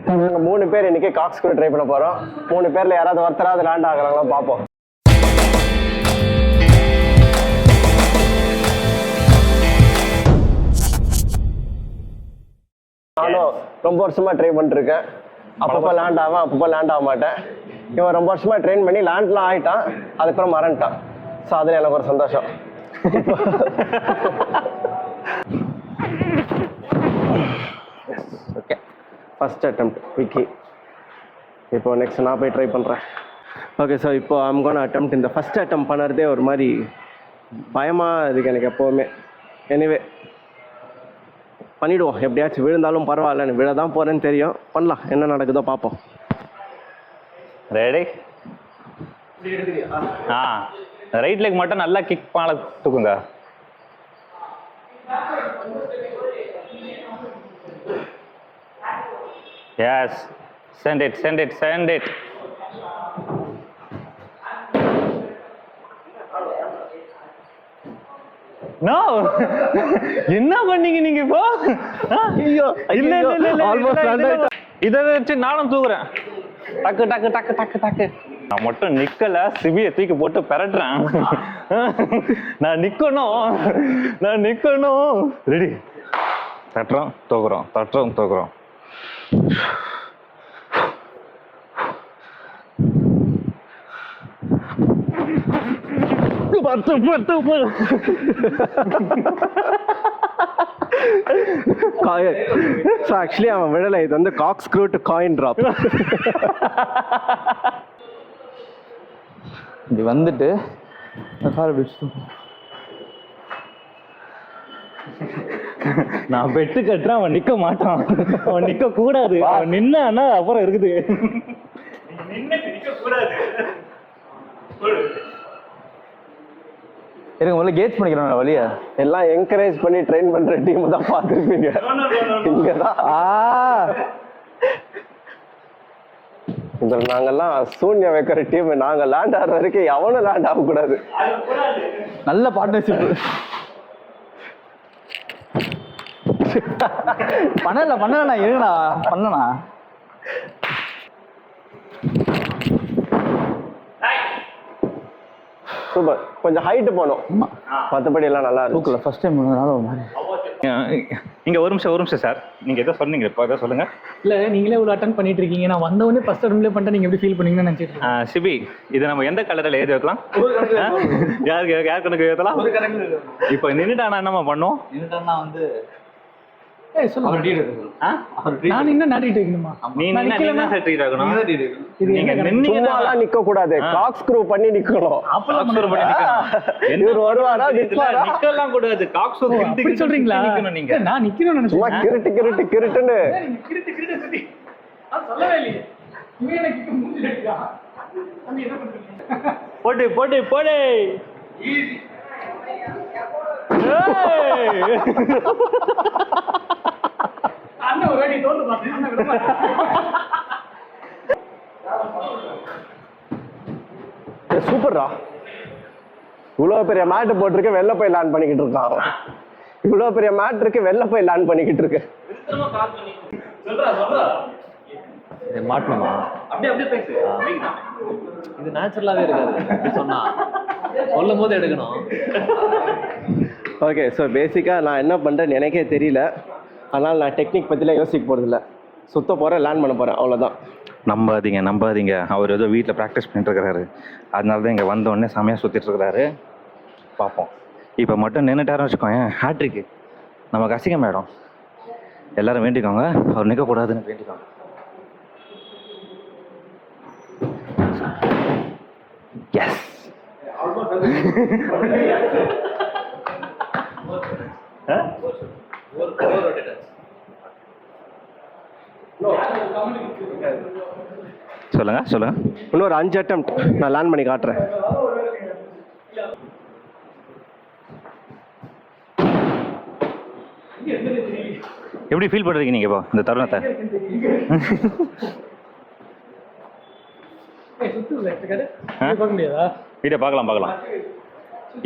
நாங்கள் 3 பேர் இன்னைக்கு காக்ஸ் கூட ட்ரை பண்ண போகிறோம். 3 பேரில் யாராவது ஒருத்தராவது லேண்ட் ஆகிறாங்களா பார்ப்போம். நானும் ரொம்ப வருஷமா ட்ரை பண்ணிருக்கேன். அப்பப்போ லேண்ட் ஆவேன், அப்பப்போ லேண்ட் ஆக மாட்டேன். இவன் ரொம்ப வருஷமா ட்ரெயின் பண்ணி லேண்ட்லாம் ஆகிட்டான், அதுக்கப்புறம் மறந்துட்டான். ஸோ அதில் எனக்கு ஒரு சந்தோஷம். Okay, first attempt Vicky. இப்போ நெக்ஸ்ட் நான் போய் ட்ரை பண்ணுறேன். ஓகே, ஸோ இப்போ ஐம் கோன் அட்டெம்ப்ட். இந்த ஃபஸ்ட் அட்டெம்ப்ட் பண்ணுறதே ஒரு மாதிரி பயமாக இருக்குது எனக்கு எப்போவுமே. எனிவே பண்ணிவிடுவோம். எப்படியாச்சும் விழுந்தாலும் பரவாயில்ல, விழ தான் போகிறேன்னு தெரியும். பண்ணலாம், என்ன நடக்குதோ பார்ப்போம். ரெடி? ரைட் லெக் மட்டும் நல்லா கிக் பண்ண தூக்குங்க. Yes, send it. No. என்ன பண்ணீங்க நீங்க இப்போ? ஐயோ, இல்ல இதை வச்சு நானும் தூக்குறேன். டக்கு. நான் மட்டும் நிக்கல, சிபியை தூக்கி போட்டு பெரட்டுறேன். நான் நிக்கணும். ரெடி? தட்டுறோம் தூக்குறோம். ஆக்சுவலி அவன் விடலை, இது வந்து காக் ஸ்க்ரூ டு காயின் டிராப். இப்படி வந்துட்டு நான் பெட்டு கட்டுறேன், அவன் நிக்க மாட்டான். அவன் நிக்க கூடாது. அவன் நின்னா அப்புறம் இருக்குது. நிக்க கூடாது. எனக்கு முதல்ல கேட்ச் பண்ணிக்கிறோம் வழியா. எல்லாம் என்கரேஜ் பண்ணி ட்ரெயின் பண்ற டீம் தான் பார்த்துருப்பீங்க. இங்கதான் இதில் நாங்கெல்லாம் சூன்யம் வைக்கிற டீம். நாங்க லேண்ட் ஆகிற வரைக்கும் எவனும் லேண்ட் ஆகக்கூடாது. நல்ல பார்ட்னர்ஷிப். பண்ணல இருங்கண்ணா, பண்ணனா சூப்பர். கொஞ்சம் ஹைட் போனோம், மற்றபடி எல்லாம் நல்லா இருக்கு. ஃபர்ஸ்ட் டைம் இங்க ஒரு நிமிஷம் சார். நீங்க எதோ சொன்னீங்க, இப்போ எதோ சொல்லுங்க. இல்ல நீங்களே இவ்வளவு அட்டெண்ட் பண்ணிட்டு இருக்கீங்க, நான் வந்த உடனே ஃபர்ஸ்ட் அட்டெம்ப்ட்ல பண்ணிட்டு நீங்க எப்படி ஃபீல் பண்ணீங்கன்னு நினைச்சிட்டு. சிபி, இது நம்ம எந்த கலர்ல எழுதி வைக்கலாம்? யார் கணக்கு எழுதலாம்? இப்போ நின்னுட்டானா என்னமா பண்ணும்? நின்னுட்டானா வந்து நான் இன்னும் நாட்டிட்டு இருக்கணுமா? நிக்க கூடாது, காக் ஸ்க்ரூ பண்ணி நிக்கணும். சொல்றீங்களா? நான் நிக்கணும் நினைச்சேன். கிருட்டுன்னு போடு. சூப்பர்ரா. இவ்வளவு பெரிய மேட் போட்டிருக்க, வெளில போய் லேண்ட் பண்ணிக்கிட்டு இருக்கான். இவ்வளவு பெரிய மேட் இருக்கு, வெளில போய் லேண்ட் பண்ணிக்கிட்டு இருக்கு. மாட்டணுமா? அப்படியே பேசு. இது நேச்சுரலாவே இருக்காது, சொன்னா சொல்லும் போது எடுக்கணும். ஓகே, ஸோ பேசிக்காக நான் என்ன பண்ணுறேன்னு எனக்கே தெரியல. அதனால் நான் டெக்னிக் பற்றிலாம் யோசிக்க போகிறதில்ல. சுத்த போகிறேன், லேண்ட் பண்ண போகிறேன், அவ்வளோதான். நம்பாதீங்க. அவர் ஏதோ வீட்டில் ப்ராக்டிஸ் பண்ணிட்டு இருக்கிறாரு. அதனால தான் இங்கே வந்தோடனே செமையாக சுற்றிட்டு இருக்கிறாரு. பார்ப்போம். இப்போ மட்டும் நின்றுட்டாருன்னு வச்சுக்கோங்க, ஹேட்ரிக்கு நமக்கு அசிங்கமாயிடும். எல்லாரும் வேண்டிக்கோங்க, அவர் நிற்கக்கூடாதுன்னு வேண்டிக்கோங்க. எஸ். சொல்லுங்க. இன்னொரு 5 அட்டெம்ப்ட் நான் லேண்ட் பண்ணி காட்டுறேன். எப்படி ஃபீல் பண்றீங்க நீங்க இப்போ இந்த தருணத்தை? வீடியோ பார்க்கலாம்.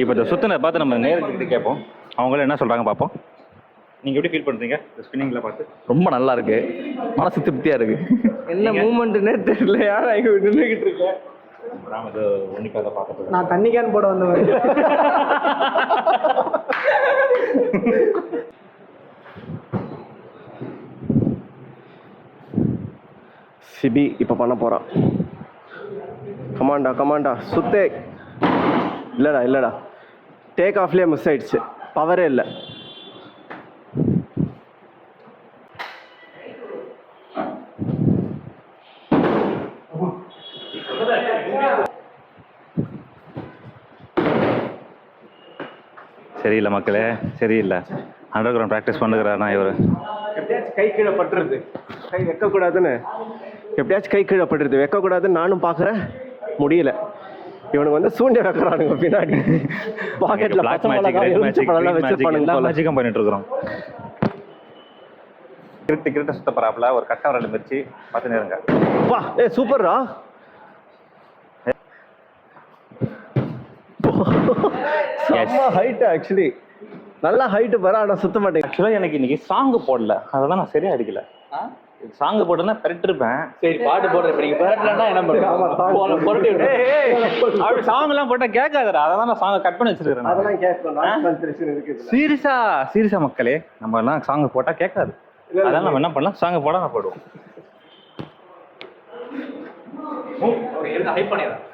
இப்போ இந்த சுத்தனை பார்த்து நம்ம நேருக்கு கேட்போம். அவங்களும் என்ன சொல்றாங்க பார்ப்போம். நீங்கள் எப்படி ஃபீல் பண்ணுறீங்க ஸ்பின்னிங்கில் பார்த்து? ரொம்ப நல்லா இருக்கு, மனசு திருப்தியா இருக்கு. என்ன மூமெண்ட்டுன்னே தெரியல, யாரா இங்க நின்றுக்கிட்டு இருக்கேன். ராம் இது உன்னிப்பாக பார்க்க நான் தண்ணி கேன் போட வந்தவன். சிபி இப்போ பண்ண போகிறான். கமாண்டா சுத்தே. இல்லைடா டேக் ஆஃப்லேயே மிஸ் ஆயிடுச்சு, பவரே இல்லை. சரியில்லை மக்களே, சரியில்லை. அண்டர் கிரவுண்ட் ப்ராக்டிஸ் பண்ணுகிறாருண்ணா இவர். எப்படியாச்சும் கை கீழே பட்டுருது, கை வைக்கக்கூடாதுன்னு எப்படியாச்சும் கை கீழே பட்டுருது, வைக்கக்கூடாதுன்னு நானும் பார்க்குறேன், முடியல. இவனுக்கு வந்து சூண்டிய வைக்கிறானுங்க பின்னாடி, பாக்கெட்ல பச்சை மிளகாய் எலுமிச்சம்பழம்லாம் வச்சிருப்பானுங்க. எல்லா மேட்சிக்கும் பண்ணிட்டு இருக்கிறோம். கிரிட்ட சுத்த பராப்புல ஒரு கட்ட வரல மிர்ச்சி பார்த்து நேருங்க. வா சூப்பர்ரா. செம்ம ஹைட், ஆக்சுவலி நல்லா ஹைட்டு பாரு, ஆனால் சுத்த மாட்டேங்க. ஆக்சுவலாக எனக்கு இன்னைக்கு சாங்கு போடல, அதெல்லாம் நான் சரியா அடிக்கல. சாங்கு போட்டேன்னா பெரட்டிருப்பேன். சரி பாட்டு போடுறேன், இப்போ நீங்கள் பெரட்டலன்னா என்ன பண்ணுறேன்? பொருட்டி அப்படி சாங் எல்லாம் போட்டா கேட்காதுடா, அதான் நான் சாங்கை கட் பண்ணி வச்சிருக்கிறேன். அதெல்லாம் கேட்கணும். சீரியஸா மக்களே, நம்ம எல்லாம் சாங் போட்டா கேட்காது. அதனால நம்ம என்ன பண்ணலாம், சாங் போட நான் போடுவோம். ஹைப் பண்ணிடுறேன்.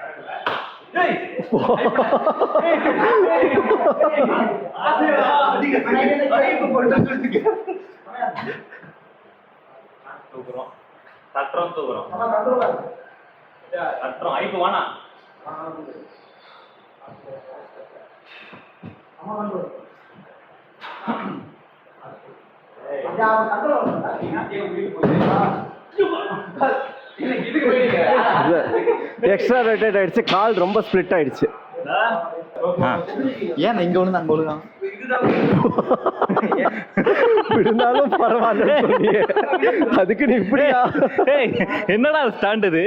தூக்குறோம், தட்டுறோம், ஐப்பு வேணா. எக்ஸ்ட்ரா ரொட்டேட் ஆயிடுச்சு, கால் ரொம்ப ஸ்ப்ளிட் ஆயிடுச்சு. ஏன் இங்க ஒண்ணு அங்க ஒண்ணு இருந்தாலும் பரவாயில்ல, அதுக்கு நீ இப்படியா? என்னடா ஸ்டாண்ட் இது?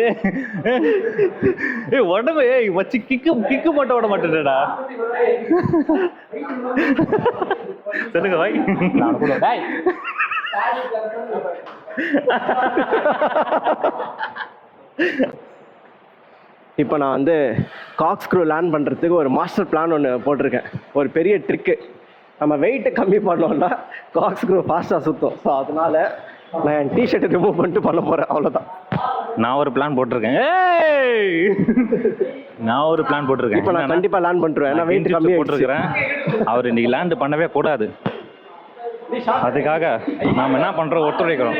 உடம்பு வச்சு கிக்கு மட்டும் விட மாட்டேடா. சொல்லுங்க பாய். இப்போ நான் வந்து காக் ஸ்க்ரூ லேண்ட் பண்ணுறதுக்கு ஒரு மாஸ்டர் பிளான் ஒன்று போட்டிருக்கேன். ஒரு பெரிய ட்ரிக்கு, நம்ம வெயிட்டை கம்மி பண்ணோம்னா காக் ஸ்க்ரூ ஃபாஸ்ட்டாக சுற்றும். ஸோ அதனால நான் என் டிஷர்ட்டை ரிமூவ் பண்ணிட்டு பண்ண போகிறேன், அவ்வளோதான். நான் ஒரு பிளான் போட்டிருக்கேன். நான் ஒரு பிளான் போட்டிருக்கேன். இப்போ நான் கண்டிப்பாக லேண்ட் பண்ணுறேன், ஏன்னா வெயிட் கம்மி போட்டிருக்கிறேன். அவர் இன்னைக்கு லேண்ட் பண்ணவே கூடாது, அதுக்காக நாம் என்ன பண்ணுறோம், ஒத்துழைக்கிறோம்.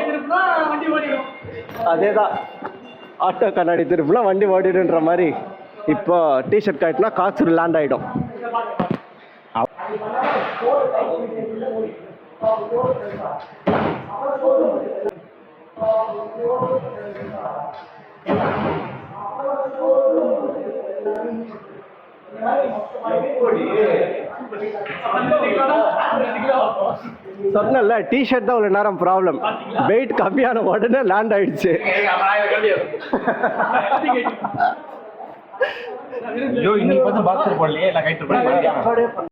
அதே தான், ஆட்டோ கண்ணாடி திருப்பினா வண்டி ஓடிடுன்ற மாதிரி. இப்போ டிஷர்ட் காட்டினா காக்ஸ் லேண்ட் ஆகிடும். சொன்னல, டிஷர்ட் தான் ஒரு நேரம் ப்ராப்ளம், வெயிட் கம்மியான உடனே லேண்ட் ஆயிடுச்சு. இன்னைக்கு பார்த்து பாக்ஸர் போடலையே, நான் கைட்டு